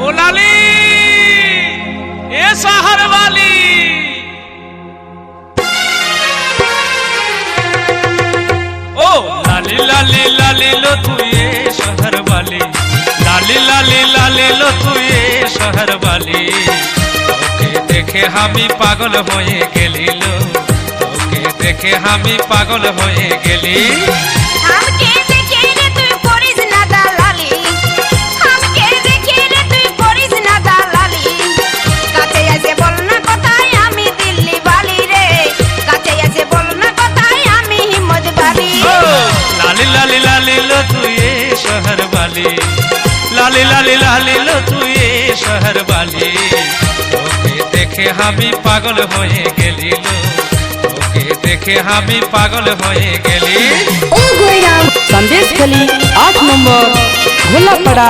ओ लाली ए शहर वाली ओ लाली लाली लाली लो तू ये शहर वाली लाली लाली लाली लो तू ये शहर वाली তোকে দেখে আমি পাগল হয়ে গেলি লো তোকে দেখে আমি পাগল হয়ে গেলি हमके देखे रे तू करिस ना दालाली हमके देखे रे तू करिस ना दालाली কাছে এসে বল না কথাই আমি দিল্লি বালি রে কাছে এসে বল না কথাই আমি হিম্মত বালি लाली लाली लाली लो तू ये शहर वाली लाली लाली लाली लो तू ये शहर वाली তোকে দেখে আমি পাগল হয়ে গেলি লো তোকে দেখে আমি পাগল হয়ে গেলি ओ गोईराम संदेशखाली 8 नंबर घोलापड़ा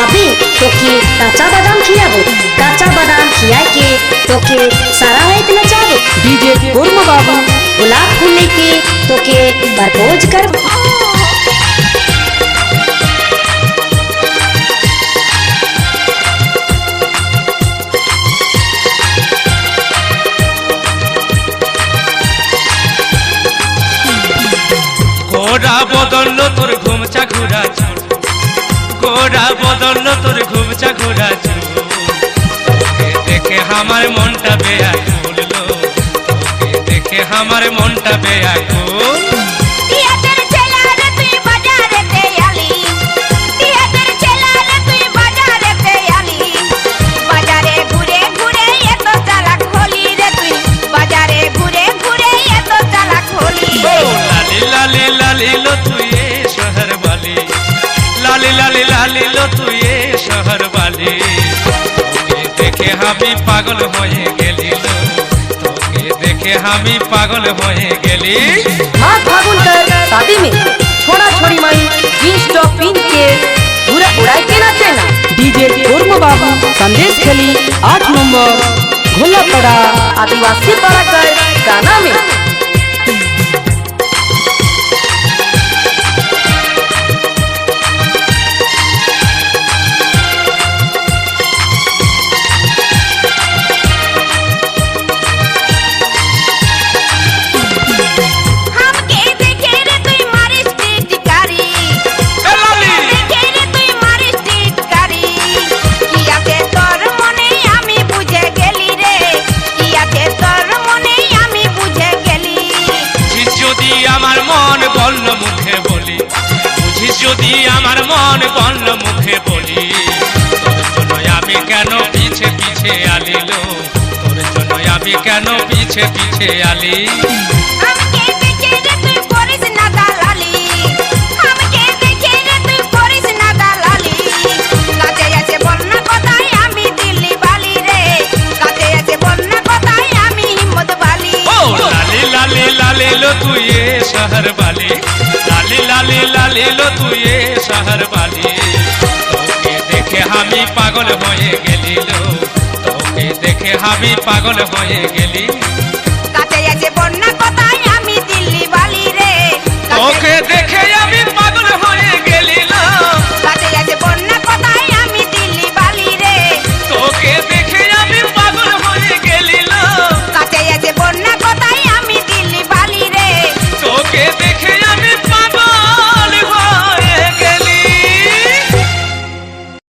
अभी तोके काचा बादाम खियाबो काचा बादाम खियाए के तोके सारा रात नचाबो डीजे कुर्म बाबू गुलाब फूल लेके तोके प्रपोज करबो গোরা বদল তোর ঘুমচা ঘুরা চুল গোরা বদল তোর ঘুমচা ঘুরা চুল তোকে দেখে আমার মনটা বেয়াকুল লো তোকে দেখে আমার মনটা বেয়াকুল টিয়াদের ছেলা রে তুই বাজারেতে আলি টিয়াদের ছেলা রে তুই বাজারেতে আলি বাজারে ঘুরে ঘুরে এত চালাক হলি রে তুই বাজারে ঘুরে ঘুরে এত চালাক হলি लाली लाली लाली लो तू ये शहर वाली लाली लाली लाली लो तू ये शहर वाली তোকে দেখে আমি পাগল হয়ে গেলি লো তোকে দেখে আমি পাগল হয়ে গেলি माँ फागुन कर शादी में छोड़ा छोड़ी माई जींस टॉप पहन के पूरा उड़ाई के नाचे ना डीजे कुर्म बाबू संदेशखाली 8 नंबर घोलापड़ा आदिवासी पारा कर गाना में हमके देखे रे तुई मारिस टिटकारी ए लाली देखे रे तुई मारिस टिटकारी कियाते तोर মনে আমি বুঝে গেলি রে কিয়াতে তোর মনে আমি বুঝে গেলি বুঝিস যদি আমার মন বলল মুখে বলি বুঝিস যদি আমার মন বলল মুখে বলি তোর জন্য আমি কেন পিছে পিছে আলিলো তোর জন্য আমি কেন পিছে পিছে আলি हमके देखे रे तुई करिस ना दालाली हमके देखे रे तुई करिस ना दालाली কাছে এসে বল না কথাই আমি দিল্লি বালি রে কাছে এসে বল না কথাই আমি হিম্মত বালি ओ लाली लाली लाली लो तू ये शहर वाली लाली लाली लाली लो तू ये शहर वाली তোকে দেখে আমি পাগল হয়ে গেলি লো তোকে দেখে আমি পাগল হয়ে গেলি